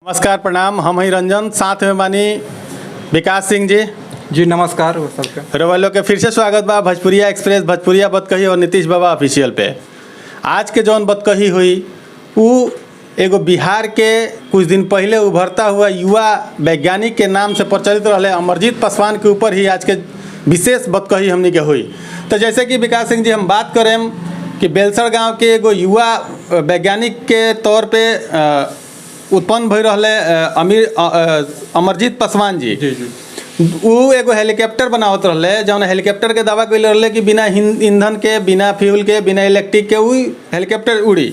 नमस्कार प्रणाम। हम ही रंजन, साथ में बानी विकास सिंह जी। जी नमस्कार सबके। रवैलो के फिर से स्वागत बा भोजपुरिया एक्सप्रेस, भोजपुरिया बतकही और नीतीश बाबा ऑफिशियल पे। आज के जौन बतकही हुई वो एगो बिहार के कुछ दिन पहले उभरता हुआ युवा वैज्ञानिक के नाम से प्रचलित रहे अमरजीत पासवान के ऊपर ही आज के विशेष बतकही हमनी के हुई। तो जैसे कि विकास सिंह जी हम बात करें कि बेलसर गांव के एगो युवा वैज्ञानिक के तौर पे उत्पन्न भई रहे अमरजीत पासवान जी। वो एगो हेलीकॉप्टर बनावत रहे, जौन हेलीकॉप्टर के दावा कैले रहे कि बिना ईंधन के, बिना फ्यूल के, बिना इलेक्ट्रिक के वो हेलीकॉप्टर उड़ी।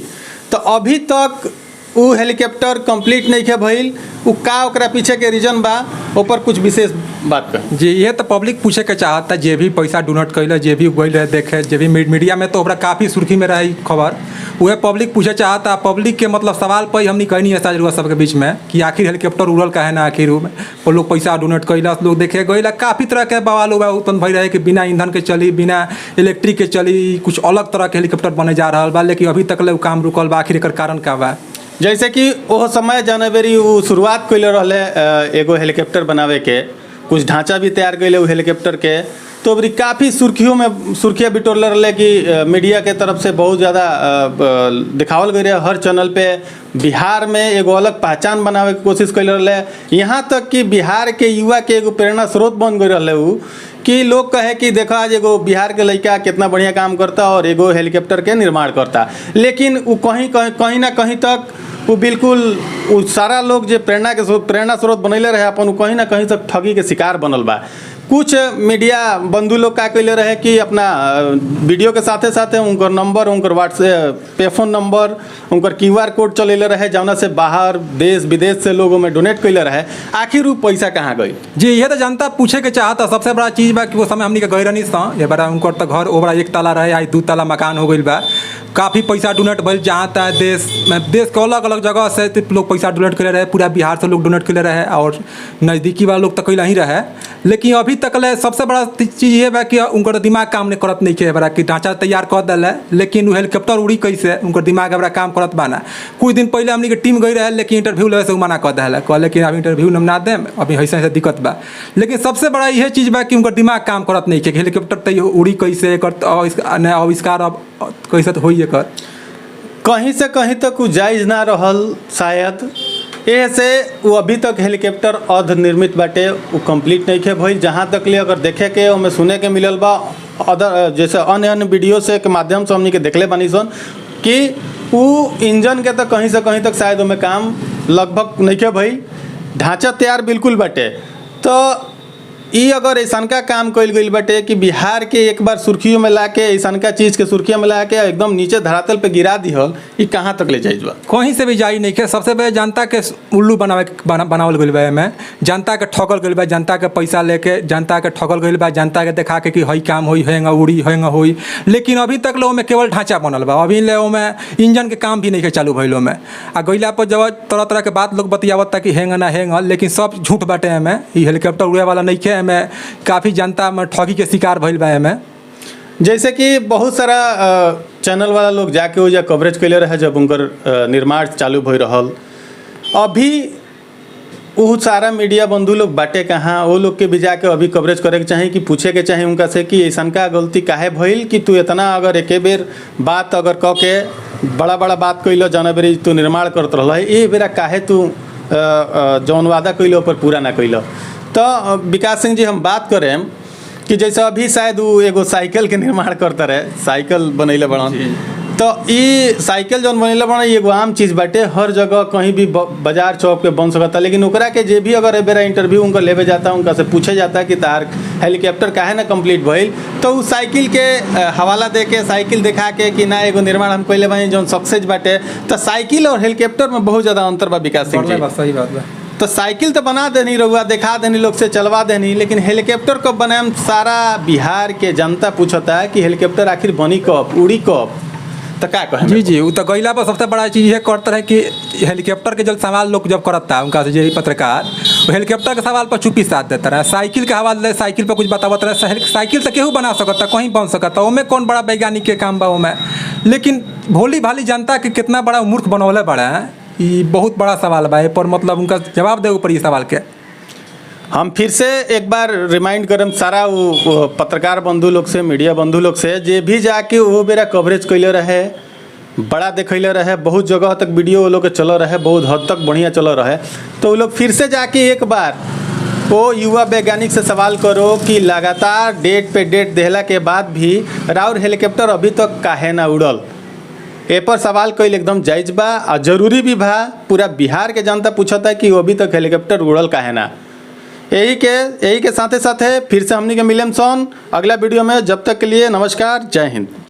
तो अभी तक वो हेलीकॉप्टर कंप्लीट नहीं के भइल। वो का ओकरा पीछे के रीजन बा, ऊपर कुछ विशेष बात कर जी। ये तो पब्लिक पूछे के चाहता, जे भी पैसा डोनेट कैले, जे भी गई रहे देखे, जे भी मीडिया में तो ओकरा काफ़ी सुर्खी में रही खबर, वह पब्लिक पूछे चाहता। पब्लिक के मतलब सवाल पर हमने कहनी है साज सबके बीच में कि आखिर हेलीकॉप्टर उड़ल का है ना, आखिर वो लोग पैसा डोनेट कैलस, लोग देखे गए काफ़ी तरह के बवाल हुआ उत्पन्न भई रहे कि बिना ईंधन के चली, बिना इलेक्ट्रिक के चली, कुछ अलग तरह के हेलीकॉप्टर बने जा रहा बा, लेकिन अभी तक ले काम रुकल बा। आखिर एकर कारण का बा? जैसे कि वो समय जनवरी वो शुरुआत कैले रहे एगो हेलीकॉप्टर बनावे के, कुछ ढांचा भी तैयार कैले वो हेलीकॉप्टर के। तो अभी काफ़ी सुर्खियाँ बिटोरले रहे कि मीडिया के तरफ से बहुत ज़्यादा दिखावल गई रहे हर चैनल पे। बिहार में एगो अलग पहचान बनावे की कोशिश कैले रहे, यहाँ तक कि बिहार के युवा के एगो प्रेरणा स्रोत बन गई रहे वो कि लोग कहे कि देखो आज एगो बिहार के लड़का कितना बढ़िया काम करता और एगो हेलीकॉप्टर के निर्माण करता। लेकिन वो कहीं ना कहीं तक वो बिल्कुल वो सारा लोग जो प्रेरणा स्रोत बनैले रहे अपन, वो कहीं ना कहीं तक ठगी के शिकार बनल बा। कुछ मीडिया बंधु लोग का कैले रहे कि अपना वीडियो के साथे साथे उनकर नंबर, उनकर व्हाट्सएप पे फ़ोन नंबर, उनकर QR कोड चलेले रहे, जौना से बाहर देश विदेश से लोगों में डोनेट कैले रहे। आखिर वो पैसा कहाँ गई? जी ये तो जनता पूछे के चाहता। सबसे बड़ा चीज़ बा कि वो समय हमने के गई रहनी सा, ये बड़ा उनकर तो घर ओबरा 1 ताला रहे, आज 2 ताला मकान हो गई बा। काफ़ी पैसा डोनेट भइल, जहाँ तक देश के अलग अलग जगह से लोग पैसा डोनेट करे रहे, पूरा बिहार से लोग डोनेट करे रहे और नज़दीकी वाला लोग तो कैला ही रहे। लेकिन अभी तक ले सबसे बड़ा चीज़ ये बा कि उनकर दिमाग काम नहीं करत नहीं के बड़ा कि ढांचा तैयार कर दिले, लेकिन वो हेलीकॉप्टर उड़ी कैसे, उनकर दिमाग बड़ा काम करत बाना। कुछ दिन पहले हमने के टीम गई रहे, लेकिन इंटरव्यू लेवे से मना कर दिला, कहले कि अभी इंटरव्यू ना देम, अभी ऐसा ऐसा दिक्कत बा। लेकिन सबसे बड़ा यह चीज़ बा कि उनकर दिमाग काम करत नहीं के हेलीकॉप्टर तैयार उड़ी कैसे, आविष्कार अब कैसे तो होइए कर कहीं से कहीं तक वो जायज़ ना रहल शायद। ऐसे वो अभी तक हेलीकॉप्टर अर्ध निर्मित बाटे, वो कंप्लीट नहीं खे भइल। जहाँ तक ले अगर देखे के हमें सुने के मिलल बा अदर जैसे अन्य वीडियो से के माध्यम से हमनी के देखले बानी सन कि वो इंजन के तो कहीं से कहीं तक शायद हमें काम लगभग नहीं खे भइल। ढांचा तैयार बिल्कुल बाटे। तो ई अगर ऐसा काम कल गई बाटे कि बिहार के एक बार सुर्खियों में ला के ऐसा चीज़ के सुर्खियों में ला के एकदम नीचे धरातल पे गिरा दिहल, ये कहाँ तक ले जाइज बा? कहीं से भी जाई नहीं के। सबसे पहले जनता के उल्लू बनावल गई बा में, जनता के ठगल गई बा, जनता के पैसा लेके जनता के ठगल गई बा, जनता के देखा के कि हई काम होई, हेंगा उड़ी, हेंगा होई। लेकिन अभी तक लोग में केवल ढांचा बनल बा, अभी ले में इंजन के काम भी नहीं के चालू भइलो में। आ गईला पर जब तरह तरह के बात लोग बतियावता कि हेंगा ना हेंगा, लेकिन सब झूठ बाटे में। ये हेलीकॉप्टर उड़े वाला नहीं के में, काफ़ी जनता में ठगी के शिकार भइल बा में। जैसे कि बहुत सारा चैनल वाला लोग जाके वो कवरेज कैले रहे जब उनकर निर्माण चालू भई रहल। अभी वो सारा मीडिया बंधु लोग बाटे कहाँ, वो लोग के भी जाके अभी कवरेज करे के चाही कि पूछे के चाही उनका से कि ऐसा का गलती काहे भइल कि तू इतना अगर एक बेर बात अगर कह के बड़ा बड़ा बात कैलो, जनवरी तू निर्माण करत रहा, ये बेरा काहे तू जौन वादा कैलो पर पूरा ना कैलो। तो विकास सिंह जी हम बात करें कि जैसे अभी शायद वो एगो साइकिल के निर्माण करता रहे, साइकिल बनैले बड़न। तो ये साइकिल जौन बनैले बड़न एगो आम चीज़ बाटे, हर जगह कहीं भी बाजार चौक पे बन सकता। लेकिन ओकरा के जे भी अगर बेरा इंटरव्यू उनका लेवे जाता, उनका से पूछे जाता कि तार हेलीकॉप्टर काहे ना कंप्लीट भइल, तो उस साइकिल के हवाला दे के, साइकिल दिखा के कि ना एगो निर्माण हम कैले बानी जौन सक्सेस बाटे। तो साइकिल और हेलीकॉप्टर में बहुत ज़्यादा अंतर बा विकास सिंह जी। सही बात बा। तो साइकिल तो बना देनी रहुआ, दिखा देनी लोग से चलवा देनी, लेकिन हेलीकॉप्टर कब बनाएम? सारा बिहार के जनता पूछता है कि हेलीकॉप्टर आखिर बनी कब, उड़ी कब? तो क्या कहें? जी वो तो गईला पर सबसे बड़ा चीज़ ये करते रहे कि हेलीकॉप्टर के जब सवाल लोग जब करता उनका से जो पत्रकार, वो हेलीकॉप्टर के सवाल पर चुप्पी साथ देता रहे। साइकिल के हवाले साइकिल पर कुछ बतावत रहे। साइकिल तो केहू बना सकता, कहीं बन सकता, ओमे कौन बड़ा वैज्ञानिक के काम बा ओमे। लेकिन भोली भाली जनता के कितना बड़ा मूर्ख बनौले बड़ा है ये बहुत बड़ा सवाल बा, पर मतलब उनका जवाब देवे पड़ी सवाल के। हम फिर से एक बार रिमाइंड करम सारा वो पत्रकार बंधु लोग से, मीडिया बंधु लोग से, जे भी जाके वो बेरा कवरेज कैले रहे, बड़ा देखैले रहे, बहुत जगह तक वीडियो वो लोग के चल रहे, बहुत हद तक बढ़िया चल रहे, तो वो लोग फिर से जाके एक बार वो युवा वैज्ञानिक से सवाल करो कि लगातार डेट पे डेट देहला के बाद भी राउर हेलीकॉप्टर अभी तक काहे ना उड़ल। ए पर सवाल कईल एकदम जायज बा और जरूरी भी बा। पूरा बिहार के जनता पूछता है कि अभी तक हेलीकॉप्टर उड़ल काहे ना। यही के साथे साथे फिर से हमनी के मिलेम सन अगला वीडियो में। जब तक के लिए नमस्कार, जय हिंद।